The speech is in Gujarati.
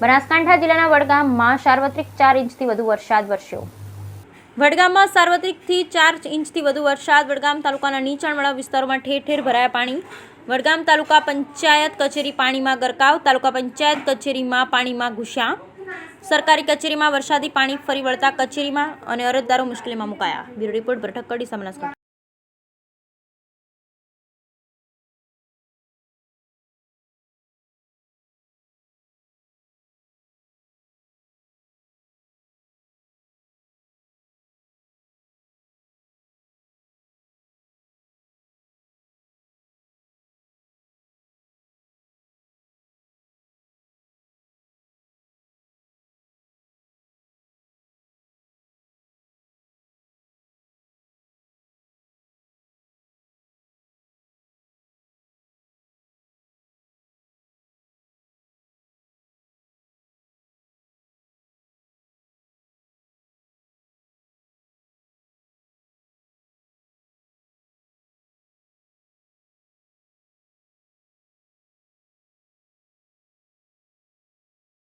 બનાસકાંઠા જિલ્લાના વડગામમાં સાર્વત્રિક 4 ઇંચથી વધુ વરસાદ વરસ્યો. વડગામમાં સાર્વત્રિકથી 4 ઇંચથી વધુ વરસાદ. વડગામ તાલુકાના નીચાણવાળા વિસ્તારોમાં ઠેર ઠેર ભરાયા પાણી. વડગામ તાલુકા પંચાયત કચેરી પાણીમાં ગરકાવ. તાલુકા પંચાયત કચેરીમાં પાણીમાં ઘૂસ્યા. સરકારી કચેરીમાં વરસાદી પાણી ફરી વળતા કચેરીમાં અને અરજદારો મુશ્કેલીમાં મુકાયા. બ્યુરો રિપોર્ટ ભરઠક્કડી, બનાસકાંઠા.